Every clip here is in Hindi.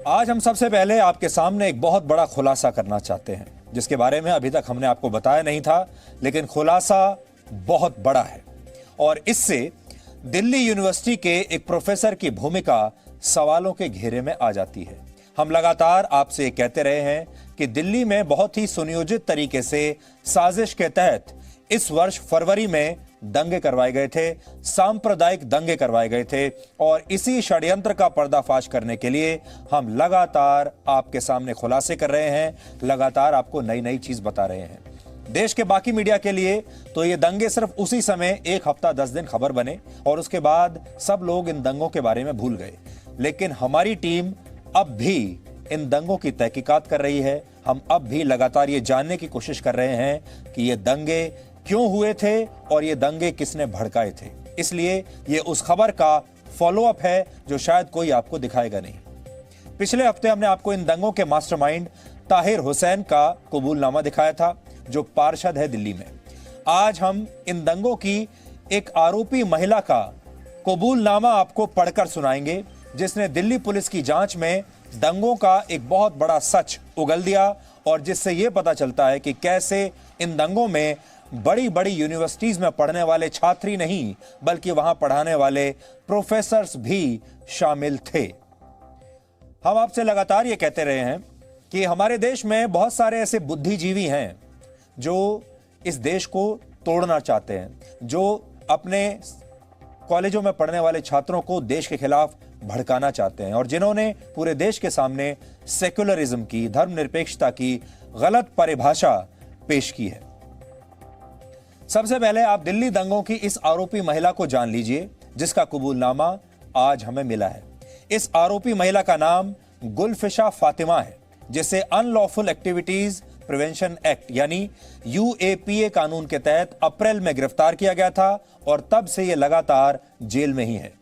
आज हम सबसे पहले आपके सामने एक बहुत बड़ा खुलासा करना चाहते हैं, जिसके बारे में अभी तक हमने आपको बताया नहीं था, लेकिन खुलासा बहुत बड़ा है और इससे दिल्ली यूनिवर्सिटी के एक प्रोफेसर की भूमिका सवालों के घेरे में आ जाती है। हम लगातार आपसे कहते रहे हैं कि दिल्ली में बहुत ही सुनियोजित तरीके से साजिश के तहत इस वर्ष फरवरी में दंगे करवाए गए थे, सांप्रदायिक दंगे करवाए गए थे और इसी षड्यंत्र का पर्दाफाश करने के लिए हम लगातार आपके सामने खुलासे कर रहे हैं, लगातार आपको नई नई चीज बता रहे हैं। देश के बाकी मीडिया के लिए तो ये दंगे सिर्फ उसी समय 1 हफ्ता 10 दिन खबर बने और उसके बाद सब लोग इन दंगों के बारे में भूल गए, लेकिन हमारी टीम अब भी इन दंगों की तहकीकात कर रही है। हम अब भी लगातार ये जानने की कोशिश कर रहे हैं कि ये दंगे क्यों हुए थे और ये दंगे किसने भड़काए थे। इसलिए ये उस खबर का फॉलोअप है जो शायद कोई आपको दिखाएगा नहीं। पिछले हफ्ते हमने आपको इन दंगों के मास्टरमाइंड ताहिर हुसैन का कबूलनामा दिखाया था, जो पार्षद है दिल्ली में। आज हम इन दंगों की एक आरोपी महिला का कबूलनामा आपको पढ़कर सुनाएंगे, जिसने दिल्ली पुलिस की जांच में दंगों का एक बहुत बड़ा सच उगल दिया और जिससे यह पता चलता है कि कैसे इन दंगों में बड़ी बड़ी यूनिवर्सिटीज में पढ़ने वाले छात्र ही नहीं, बल्कि वहां पढ़ाने वाले प्रोफेसर्स भी शामिल थे। हम आपसे लगातार ये कहते रहे हैं कि हमारे देश में बहुत सारे ऐसे बुद्धिजीवी हैं जो इस देश को तोड़ना चाहते हैं, जो अपने कॉलेजों में पढ़ने वाले छात्रों को देश के खिलाफ भड़काना चाहते हैं और जिन्होंने पूरे देश के सामने सेक्युलरिज्म की, धर्मनिरपेक्षता की गलत परिभाषा पेश की है। सबसे पहले आप दिल्ली दंगों की इस आरोपी महिला को जान लीजिए, जिसका कबूलनामा आज हमें मिला है। इस आरोपी महिला का नाम गुलफिशा फातिमा है, जिसे अनलॉफुल एक्टिविटीज प्रिवेंशन एक्ट यानी यूएपीए कानून के तहत अप्रैल में गिरफ्तार किया गया था और तब से यह लगातार जेल में ही है।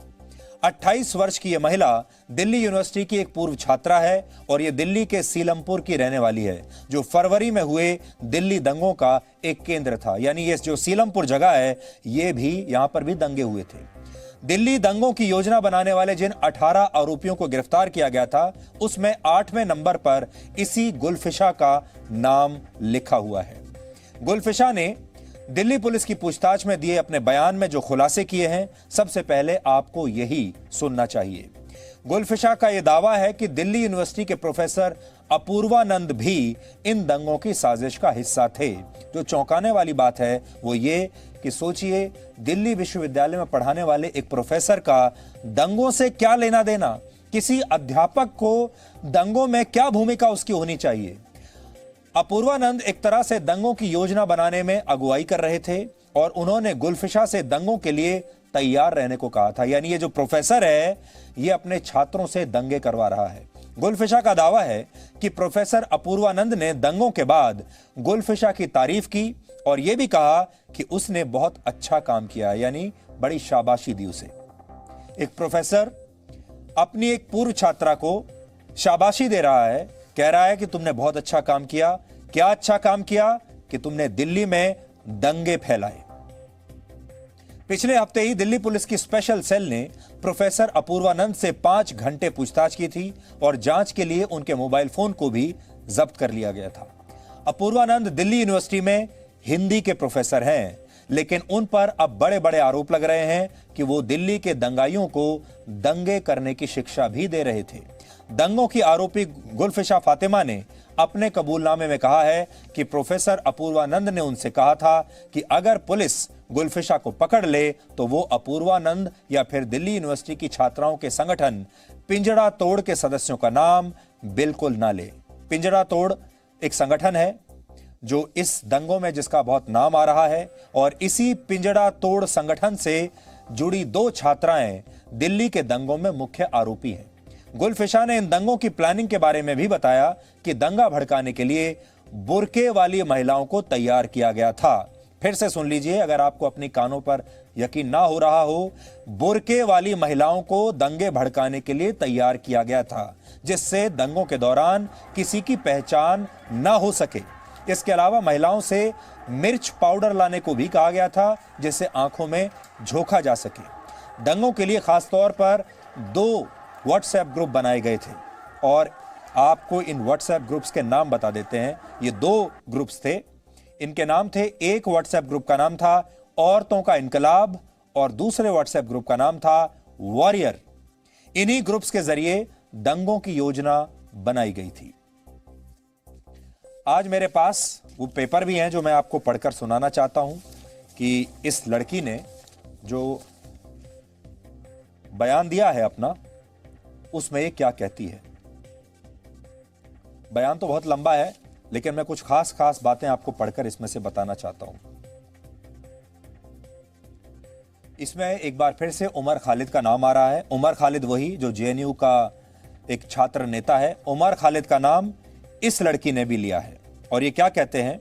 28 वर्ष की यह महिला दिल्ली यूनिवर्सिटी की एक पूर्व छात्रा है और यह दिल्ली के सीलमपुर की रहने वाली है, जो फरवरी में हुए दिल्ली दंगों का एक केंद्र था। यानी ये जो सीलमपुर जगह है, ये भी यहां पर भी दंगे हुए थे। दिल्ली दंगों की योजना बनाने वाले जिन 18 आरोपियों को गिरफ्तार किया गया था, उसमें 8वें नंबर पर इसी गुलफिशा का नाम लिखा हुआ है। गुलफिशा ने दिल्ली पुलिस की पूछताछ में दिए अपने बयान में जो खुलासे किए हैं, सबसे पहले आपको यही सुनना चाहिए। गुलफिशा का यह दावा है कि दिल्ली यूनिवर्सिटी के प्रोफेसर अपूर्वानंद भी इन दंगों की साजिश का हिस्सा थे। जो चौंकाने वाली बात है वो ये कि सोचिए, दिल्ली विश्वविद्यालय में पढ़ाने वाले एक प्रोफेसर का दंगों से क्या लेना देना, किसी अध्यापक को दंगों में क्या भूमिका उसकी होनी चाहिए। अपूर्वानंद एक तरह से दंगों की योजना बनाने में अगुवाई कर रहे थे और उन्होंने गुलफिशा से दंगों के लिए तैयार रहने को कहा था। यानी ये जो प्रोफेसर है, ये अपने छात्रों से दंगे करवा रहा है। गुलफिशा का दावा है कि प्रोफेसर अपूर्वानंद ने दंगों के बाद गुलफिशा की तारीफ की और यह भी कहा कि उसने बहुत अच्छा काम किया, यानी बड़ी शाबाशी दी उसे। एक प्रोफेसर अपनी एक पूर्व छात्रा को शाबाशी दे रहा है, कह रहा है कि तुमने बहुत अच्छा काम किया। क्या अच्छा काम किया? कि तुमने दिल्ली में दंगे फैलाए। पिछले हफ्ते ही दिल्ली पुलिस की स्पेशल सेल ने प्रोफेसर अपूर्वानंद से 5 घंटे पूछताछ की थी और जांच के लिए उनके मोबाइल फोन को भी जब्त कर लिया गया था। अपूर्वानंद दिल्ली यूनिवर्सिटी में हिंदी के प्रोफेसर हैं, लेकिन उन पर अब बड़े बड़े आरोप लग रहे हैं कि वो दिल्ली के दंगाइयों को दंगे करने की शिक्षा भी दे रहे थे। दंगों की आरोपी गुलफिशा फातिमा ने अपने कबूलनामे में कहा है कि प्रोफेसर अपूर्वानंद ने उनसे कहा था कि अगर पुलिस गुलफिशा को पकड़ ले तो वो अपूर्वानंद या फिर दिल्ली यूनिवर्सिटी की छात्राओं के संगठन पिंजड़ा तोड़ के सदस्यों का नाम बिल्कुल ना ले। पिंजड़ा तोड़ एक संगठन है जो इस दंगों में जिसका बहुत नाम आ रहा है और इसी पिंजड़ा तोड़ संगठन से जुड़ी 2 छात्राएं दिल्ली के दंगों में मुख्य आरोपी हैं। गुलफिशा ने इन दंगों की प्लानिंग के बारे में भी बताया कि दंगा भड़काने के लिए बुर्के वाली महिलाओं को तैयार किया गया था। फिर से सुन लीजिए, अगर आपको अपनी कानों पर यकीन ना हो रहा हो, बुर्के वाली महिलाओं को दंगे भड़काने के लिए तैयार किया गया था, जिससे दंगों के दौरान किसी की पहचान ना हो सके। इसके अलावा महिलाओं से मिर्च पाउडर लाने को भी कहा गया था, जिससे आंखों में झोंका जा सके। दंगों के लिए खासतौर पर 2 व्हाट्सएप ग्रुप बनाए गए थे। और आपको इन व्हाट्सएप ग्रुप्स के नाम बता देते हैं। ये 2 ग्रुप्स थे, इनके नाम थे, एक व्हाट्सएप ग्रुप का नाम था औरतों का इनकलाब और दूसरे व्हाट्सएप ग्रुप का नाम था वॉरियर। इन्हीं ग्रुप्स के जरिए दंगों की योजना बनाई गई थी। आज मेरे पास वो पेपर भी हैं जो मैं आपको पढ़कर सुनाना चाहता हूं कि इस लड़की ने जो बयान दिया है अपना, उसमें ये क्या कहती है। बयान तो बहुत लंबा है, लेकिन मैं कुछ खास बातें आपको पढ़कर इसमें से बताना चाहता हूं। इसमें एक बार फिर से उमर खालिद का नाम आ रहा है। उमर खालिद वही जो जेएनयू का एक छात्र नेता है। उमर खालिद का नाम इस लड़की ने भी लिया है और ये क्या कहते हैं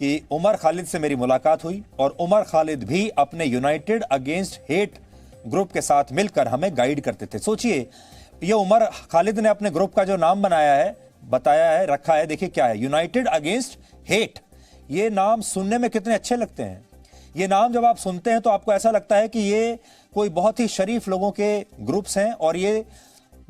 कि उमर खालिद से मेरी मुलाकात हुई और उमर खालिद भी अपने यूनाइटेड अगेंस्ट हेट ग्रुप के साथ मिलकर हमें गाइड करते थे। सोचिए, ये उमर खालिद ने अपने ग्रुप का जो नाम बनाया है, बताया है, रखा है, देखिए क्या है, यूनाइटेड अगेंस्ट हेट। ये नाम सुनने में कितने अच्छे लगते हैं। ये नाम जब आप सुनते हैं तो आपको ऐसा लगता है कि ये कोई बहुत ही शरीफ लोगों के ग्रुप्स हैं और ये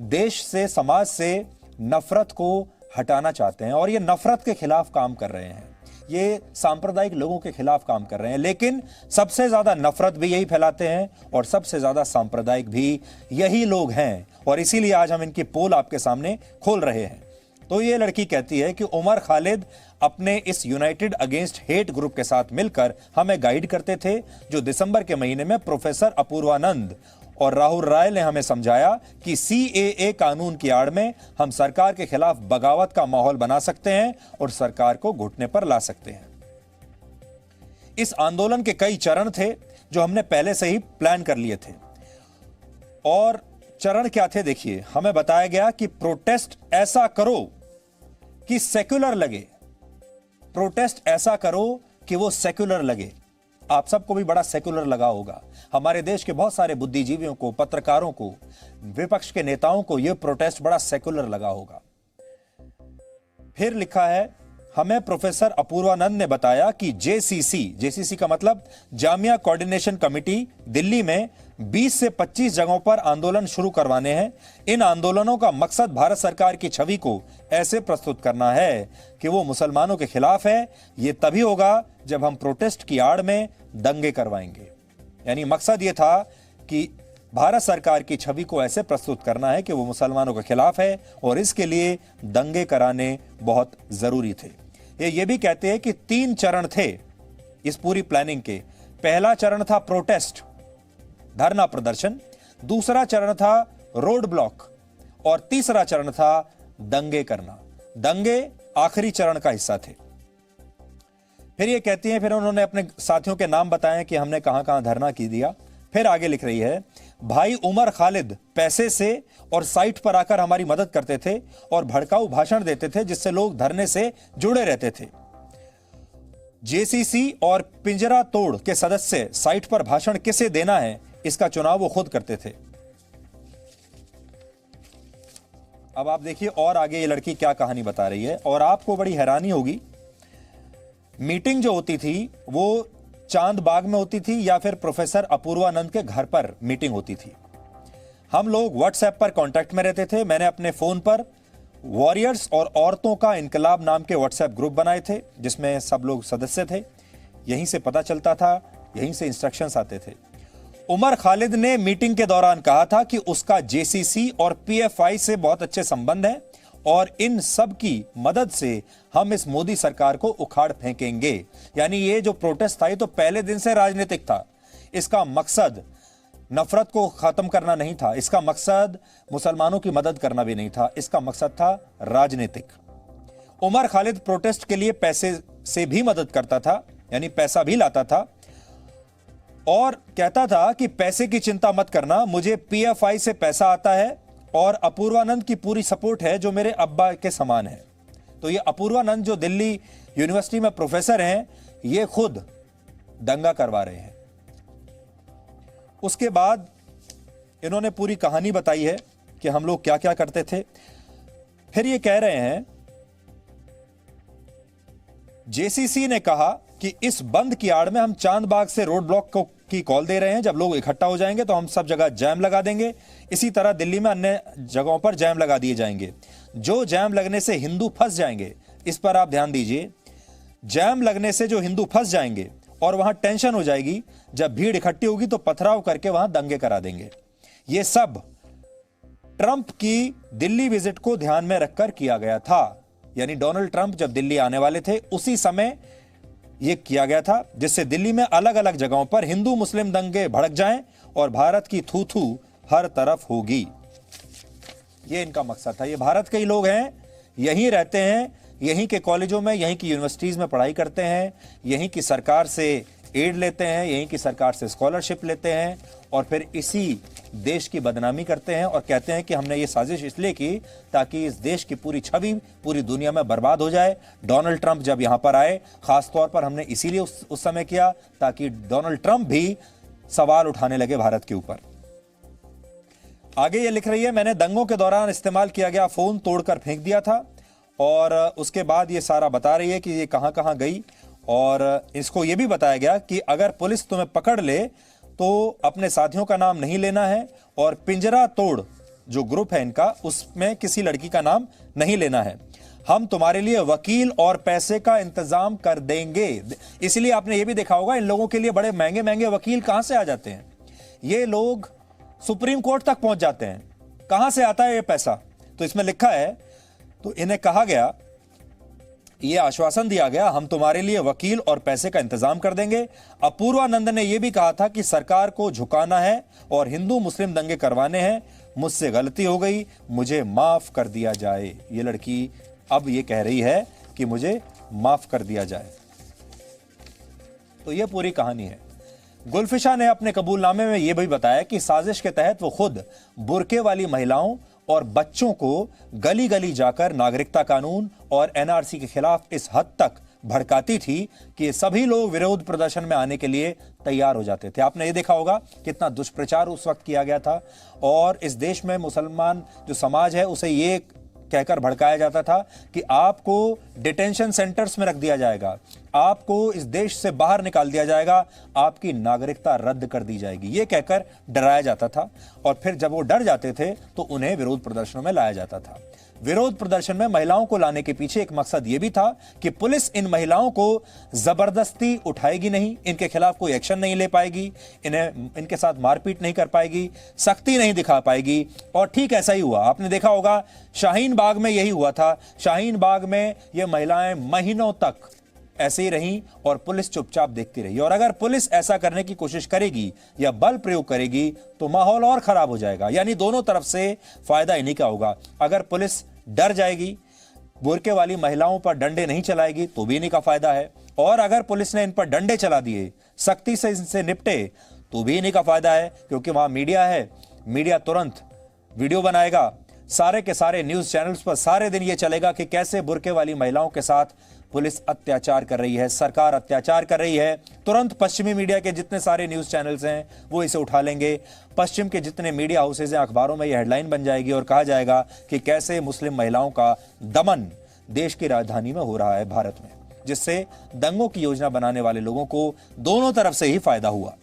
देश से, समाज से नफरत को हटाना चाहते हैं और ये नफरत के खिलाफ काम कर रहे हैं, ये सांप्रदायिक लोगों के खिलाफ काम कर रहे हैं। लेकिन सबसे ज्यादा नफरत भी यही फैलाते हैं और सबसे ज्यादा सांप्रदायिक भी यही लोग हैं और इसीलिए आज हम इनकी पोल आपके सामने खोल रहे हैं। तो ये लड़की कहती है कि उमर खालिद अपने इस यूनाइटेड अगेंस्ट हेट ग्रुप के साथ मिलकर हमें गाइड करते थे, जो दिसंबर के महीने में प्रोफेसर अपूर्वानंद और राहुल राय ने हमें समझाया कि सीएए कानून की आड़ में हम सरकार के खिलाफ बगावत का माहौल बना सकते हैं और सरकार को घुटने पर ला सकते हैं। इस आंदोलन के कई चरण थे जो हमने पहले से ही प्लान कर लिए थे। और चरण क्या थे, देखिए, हमें बताया गया कि प्रोटेस्ट ऐसा करो कि सेक्युलर लगे, प्रोटेस्ट ऐसा करो कि वो सेक्युलर लगे। आप सबको भी बड़ा सेक्युलर लगा होगा। हमारे देश के बहुत सारे बुद्धिजीवियों को, पत्रकारों को, विपक्ष के नेताओं को यह प्रोटेस्ट बड़ा सेक्युलर लगा होगा। फिर लिखा है, हमें प्रोफेसर अपूर्वानंद ने बताया कि जेसीसी का मतलब जामिया कोऑर्डिनेशन कमेटी, दिल्ली में 20 से 25 जगहों पर आंदोलन शुरू करवाने हैं। इन आंदोलनों का मकसद भारत सरकार की छवि को ऐसे प्रस्तुत करना है कि वो मुसलमानों के खिलाफ है। ये तभी होगा जब हम प्रोटेस्ट की आड़ में दंगे करवाएंगे। यानी मकसद ये था कि भारत सरकार की छवि को ऐसे प्रस्तुत करना है कि वो मुसलमानों के खिलाफ है और इसके लिए दंगे कराने बहुत जरूरी थे। ये भी कहते हैं कि 3 चरण थे इस पूरी प्लानिंग के। पहला चरण था प्रोटेस्ट, धरना प्रदर्शन, दूसरा चरण था रोड ब्लॉक और तीसरा चरण था दंगे करना। दंगे आखिरी चरण का हिस्सा थे। फिर ये कहती हैं, फिर उन्होंने अपने साथियों के नाम बताए कि हमने कहां कहां धरना की दिया। फिर आगे लिख रही है, भाई उमर खालिद पैसे से और साइट पर आकर हमारी मदद करते थे और भड़काऊ भाषण देते थे जिससे लोग धरने से जुड़े रहते थे। जेसीसी और पिंजरा तोड़ के सदस्य साइट पर भाषण किसे देना है इसका चुनाव वो खुद करते थे। अब आप देखिए और आगे ये लड़की क्या कहानी बता रही है और आपको बड़ी हैरानी होगी। मीटिंग जो होती थी वो चांद बाग में होती थी या फिर प्रोफेसर अपूर्वानंद के घर पर मीटिंग होती थी। हम लोग व्हाट्सएप पर कांटेक्ट में रहते थे। मैंने अपने फोन पर वॉरियर्स और औरतों का इनकलाब नाम के व्हाट्सएप ग्रुप बनाए थे जिसमें सब लोग सदस्य थे। यहीं से पता चलता था, यहीं से इंस्ट्रक्शंस आते थे। उमर खालिद ने मीटिंग के दौरान कहा था कि उसका जेसीसी और पीएफआई से बहुत अच्छे संबंध हैं और इन सब की मदद से हम इस मोदी सरकार को उखाड़ फेंकेंगे। यानी ये जो प्रोटेस्ट था ये तो पहले दिन से राजनीतिक था। इसका मकसद नफरत को खत्म करना नहीं था, इसका मकसद मुसलमानों की मदद करना भी नहीं था, इसका मकसद था राजनीतिक। उमर खालिद प्रोटेस्ट के लिए पैसे से भी मदद करता था, यानी पैसा भी लाता था और कहता था कि पैसे की चिंता मत करना, मुझे पीएफआई से पैसा आता है और अपूर्वानंद की पूरी सपोर्ट है जो मेरे अब्बा के समान है। तो ये अपूर्वानंद जो दिल्ली यूनिवर्सिटी में प्रोफेसर हैं, ये खुद दंगा करवा रहे हैं। उसके बाद इन्होंने पूरी कहानी बताई है कि हम लोग क्या क्या करते थे। फिर ये कह रहे हैं, जेसीसी ने कहा कि इस बंद की आड़ में हम चांद बाग से रोड ब्लॉक को की कॉल दे रहे हैं, जब लोग इकट्ठा हो जाएंगे तो हम सब जगह जैम लगा देंगे। इसी तरह दिल्ली में अन्य जगहों पर जैम लगा दिए जाएंगे। जो जैम लगने से हिंदू फंस जाएंगे, इस पर आप ध्यान दीजिए, जैम लगने से जो हिंदू फंस जाएंगे और वहां टेंशन हो जाएगी, जब भीड़ इकट्ठी होगी तो पथराव करके वहां दंगे करा देंगे। यह सब ट्रंप की दिल्ली विजिट को ध्यान में रखकर किया गया था। यानी डोनाल्ड ट्रंप जब दिल्ली आने वाले थे उसी समय यह किया गया था, जिससे दिल्ली में अलग अलग जगहों पर हिंदू मुस्लिम दंगे भड़क जाएं और भारत की थू थू हर तरफ होगी। यह इनका मकसद था। ये भारत के ही लोग हैं, यहीं रहते हैं, यहीं के कॉलेजों में, यहीं की यूनिवर्सिटीज में पढ़ाई करते हैं, यहीं की सरकार से एड लेते हैं, यहीं की सरकार से स्कॉलरशिप लेते हैं और फिर इसी देश की बदनामी करते हैं और कहते हैं कि हमने ये साजिश इसलिए की ताकि इस देश की पूरी छवि पूरी दुनिया में बर्बाद हो जाए। डोनाल्ड ट्रंप जब यहां पर आए, खास तौर पर हमने इसीलिए उस समय किया ताकि डोनाल्ड ट्रंप भी सवाल उठाने लगे भारत के ऊपर। आगे ये लिख रही है, मैंने दंगों के दौरान इस्तेमाल किया गया फोन तोड़कर फेंक दिया था। और उसके बाद ये सारा बता रही है कि ये कहां कहां गई और इसको ये भी बताया गया कि अगर पुलिस तुम्हें पकड़ ले तो अपने साथियों का नाम नहीं लेना है और पिंजरा तोड़ जो ग्रुप है इनका, उसमें किसी लड़की का नाम नहीं लेना है। हम तुम्हारे लिए वकील और पैसे का इंतजाम कर देंगे। इसलिए आपने ये भी देखा होगा, इन लोगों के लिए बड़े महंगे महंगे वकील कहां से आ जाते हैं। ये लोग सुप्रीम कोर्ट तक पहुंच जाते हैं। कहां से आता है ये पैसा? तो इसमें लिखा है, तो इन्हें कहा गया, यह आश्वासन दिया गया, हम तुम्हारे लिए वकील और पैसे का इंतजाम कर देंगे। अपूर्वानंद ने यह भी कहा था कि सरकार को झुकाना है और हिंदू मुस्लिम दंगे करवाने हैं। मुझसे गलती हो गई, मुझे माफ कर दिया जाए। ये लड़की अब ये कह रही है कि मुझे माफ कर दिया जाए। तो यह पूरी कहानी है। गुलफिशा ने अपने कबूलनामे में यह भी बताया कि साजिश के तहत वो खुद बुर्के वाली महिलाओं और बच्चों को गली गली जाकर नागरिकता कानून और एनआरसी के खिलाफ इस हद तक भड़काती थी कि सभी लोग विरोध प्रदर्शन में आने के लिए तैयार हो जाते थे। आपने ये देखा होगा कितना दुष्प्रचार उस वक्त किया गया था और इस देश में मुसलमान जो समाज है उसे ये कहकर भड़काया जाता था कि आपको डिटेंशन सेंटर्स में रख दिया जाएगा, आपको इस देश से बाहर निकाल दिया जाएगा, आपकी नागरिकता रद्द कर दी जाएगी, ये कहकर डराया जाता था। और फिर जब वो डर जाते थे तो उन्हें विरोध प्रदर्शनों में लाया जाता था। विरोध प्रदर्शन में महिलाओं को लाने के पीछे एक मकसद यह भी था कि पुलिस इन महिलाओं को जबरदस्ती उठाएगी नहीं, इनके खिलाफ कोई एक्शन नहीं ले पाएगी, इनके साथ मारपीट नहीं कर पाएगी, सख्ती नहीं दिखा पाएगी। और ठीक ऐसा ही हुआ। आपने देखा होगा शाहीन बाग में यही हुआ था। शाहीन बाग में ये महिलाएं महीनों तक ऐसे ही रहीं और पुलिस चुपचाप देखती रही। और अगर पुलिस ऐसा करने की कोशिश करेगी या बल प्रयोग करेगी तो माहौल और खराब हो जाएगा। यानी दोनों तरफ से फायदा इन्हीं का होगा। अगर पुलिस डर जाएगी, बुर्के वाली महिलाओं पर डंडे नहीं चलाएगी तो भी इन्हीं का फायदा है। और अगर पुलिस ने इन पर डंडे चला दिए, सख्ती से इनसे निपटे तो भी इन्हीं का फायदा है, क्योंकि वहां मीडिया है। मीडिया तुरंत वीडियो बनाएगा, सारे के सारे न्यूज चैनल्स पर सारे दिन यह चलेगा कि कैसे बुर्के वाली महिलाओं के साथ पुलिस अत्याचार कर रही है, सरकार अत्याचार कर रही है। तुरंत पश्चिमी मीडिया के जितने सारे न्यूज चैनल्स हैं वो इसे उठा लेंगे। पश्चिम के जितने मीडिया हाउसेज हैं, अखबारों में यह हेडलाइन बन जाएगी और कहा जाएगा कि कैसे मुस्लिम महिलाओं का दमन देश की राजधानी में हो रहा है भारत में, जिससे दंगों की योजना बनाने वाले लोगों को दोनों तरफ से ही फायदा हुआ।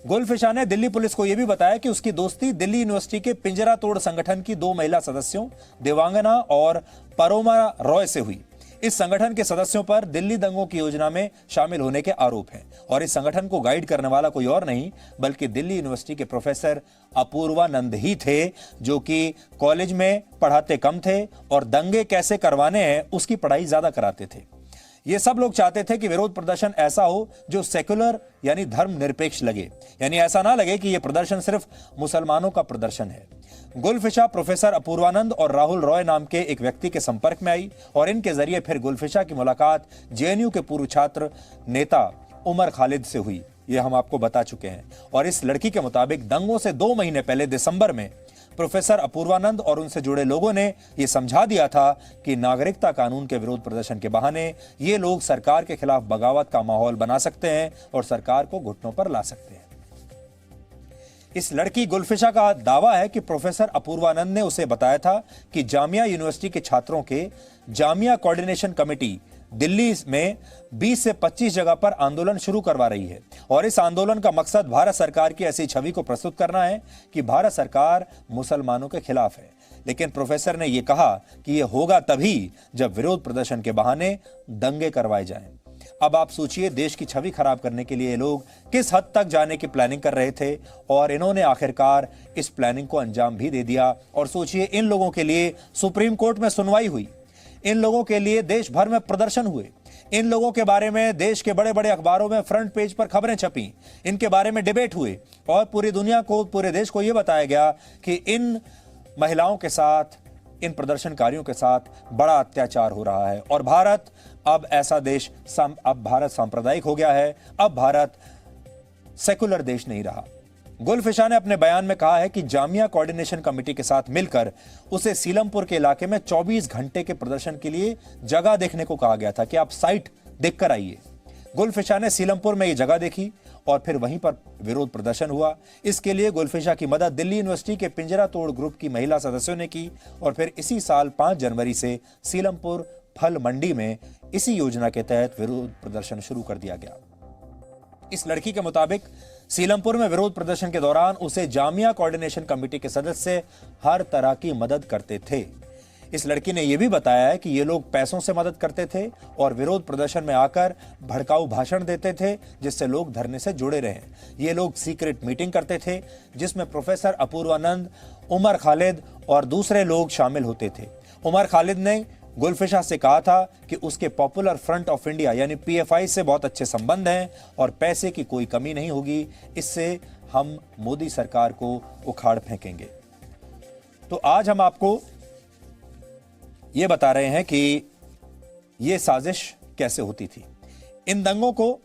गुलफिशा ने दिल्ली पुलिस को यह भी बताया कि उसकी दोस्ती दिल्ली यूनिवर्सिटी के पिंजरा तोड़ संगठन की 2 महिला सदस्यों देवांगना और परोमा रॉय से हुई। इस संगठन के सदस्यों पर दिल्ली दंगों की योजना में शामिल होने के आरोप हैं और इस संगठन को गाइड करने वाला कोई और नहीं बल्कि दिल्ली यूनिवर्सिटी के प्रोफेसर अपूर्वानंद ही थे, जो कि कॉलेज में पढ़ाते कम थे और दंगे कैसे करवाने हैं उसकी पढ़ाई ज्यादा कराते थे। ये सब लोग चाहते थे कि विरोध प्रदर्शन ऐसा हो जो सेक्युलर यानी धर्मनिरपेक्ष लगे, यानी ऐसा ना लगे कि यह प्रदर्शन सिर्फ मुसलमानों का प्रदर्शन है। गुलफिशा प्रोफेसर अपूर्वानंद और राहुल रॉय नाम के एक व्यक्ति के संपर्क में आई और इनके जरिए फिर गुलफिशा की मुलाकात जेएनयू के पूर्व छात्र नेता उमर खालिद से हुई। यह हम आपको बता चुके हैं। और इस लड़की के मुताबिक दंगों से 2 महीने पहले दिसंबर में प्रोफेसर अपूर्वानंद और उनसे जुड़े लोगों ने यह समझा दिया था कि नागरिकता कानून के विरोध प्रदर्शन के बहाने ये लोग सरकार के खिलाफ बगावत का माहौल बना सकते हैं और सरकार को घुटनों पर ला सकते हैं। इस लड़की गुलफिशा का दावा है कि प्रोफेसर अपूर्वानंद ने उसे बताया था कि जामिया यूनिवर्सिटी के छात्रों के जामिया कोऑर्डिनेशन कमेटी दिल्ली में 20 से 25 जगह पर आंदोलन शुरू करवा रही है और इस आंदोलन का मकसद भारत सरकार की ऐसी छवि को प्रस्तुत करना है कि भारत सरकार मुसलमानों के खिलाफ है। लेकिन प्रोफेसर ने यह कहा कि यह होगा तभी जब विरोध प्रदर्शन के बहाने दंगे करवाए जाएं। अब आप सोचिए, देश की छवि खराब करने के लिए लोग किस हद तक जाने की प्लानिंग कर रहे थे और इन्होंने आखिरकार इस प्लानिंग को अंजाम भी दे दिया। और सोचिए, इन लोगों के लिए सुप्रीम कोर्ट में सुनवाई हुई, इन लोगों के लिए देश भर में प्रदर्शन हुए, इन लोगों के बारे में देश के बड़े बड़े अखबारों में फ्रंट पेज पर खबरें छपी, इनके बारे में डिबेट हुए और पूरी दुनिया को, पूरे देश को यह बताया गया कि इन महिलाओं के साथ, इन प्रदर्शनकारियों के साथ बड़ा अत्याचार हो रहा है। और भारत अब ऐसा देश, अब भारत सांप्रदायिक हो गया है, अब भारत सेकुलर देश नहीं रहा। गुलफिशा ने अपने बयान में कहा है कि जामिया कोऑर्डिनेशन कमेटी के साथ मिलकर उसे सीलमपुर के इलाके में 24 घंटे के प्रदर्शन के लिए जगह देखने को कहा गया था कि आप साइट देखकर आइए। गुलफिशा ने सीलमपुर में यह जगह देखी और फिर वहीं पर विरोध प्रदर्शन हुआ। इसके लिए गुलफिशा की मदद दिल्ली यूनिवर्सिटी के पिंजरा तोड़ ग्रुप की महिला सदस्यों ने की और फिर इसी साल 5 जनवरी से सीलमपुर फल मंडी में इसी योजना के तहत विरोध प्रदर्शन शुरू कर दिया गया। इस लड़की के मुताबिक सीलमपुर में विरोध प्रदर्शन के दौरान उसे जामिया कोऑर्डिनेशन कमेटी के सदस्य हर तरह की मदद करते थे। इस लड़की ने यह भी बताया है कि ये लोग पैसों से मदद करते थे और विरोध प्रदर्शन में आकर भड़काऊ भाषण देते थे जिससे लोग धरने से जुड़े रहे। ये लोग सीक्रेट मीटिंग करते थे जिसमें प्रोफेसर अपूर्वानंद, उमर खालिद और दूसरे लोग शामिल होते थे। उमर खालिद ने गुलफिशा से कहा था कि उसके पॉपुलर फ्रंट ऑफ इंडिया यानी पीएफआई से बहुत अच्छे संबंध हैं और पैसे की कोई कमी नहीं होगी, इससे हम मोदी सरकार को उखाड़ फेंकेंगे। तो आज हम आपको ये बता रहे हैं कि ये साजिश कैसे होती थी। इन दंगों को,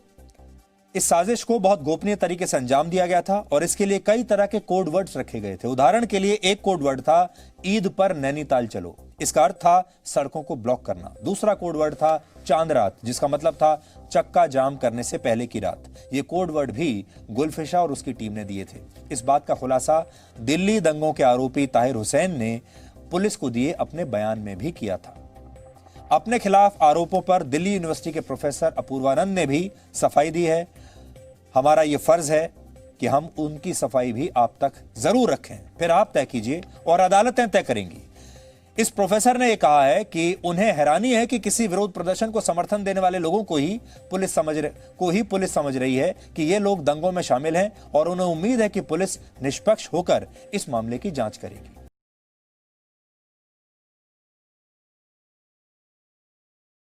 इस साजिश को बहुत गोपनीय तरीके से अंजाम दिया गया था और इसके लिए कई तरह के कोड वर्ड्स रखे गए थे। उदाहरण के लिए एक कोड वर्ड था ईद पर नैनीताल चलो, इसका अर्थ था सड़कों को ब्लॉक करना। दूसरा कोड वर्ड था चांद रात, जिसका मतलब था चक्का जाम करने से पहले की रात। ये कोड वर्ड भी गुलफिशा और उसकी टीम ने दिए थे। इस बात का खुलासा दिल्ली दंगों के आरोपी ताहिर हुसैन ने पुलिस को दिए अपने बयान में भी किया था। अपने खिलाफ आरोपों पर दिल्ली यूनिवर्सिटी के प्रोफेसर अपूर्वानंद ने भी सफाई दी है। हमारा यह फर्ज है कि हम उनकी सफाई भी आप तक जरूर रखें, फिर आप तय कीजिए और अदालतें तय करेंगी। इस प्रोफेसर ने यह कहा है कि उन्हें हैरानी है कि किसी विरोध प्रदर्शन को समर्थन देने वाले लोगों को ही पुलिस समझ रही है कि ये लोग दंगों में शामिल हैं और उन्हें उम्मीद है कि पुलिस निष्पक्ष होकर इस मामले की जांच करेगी।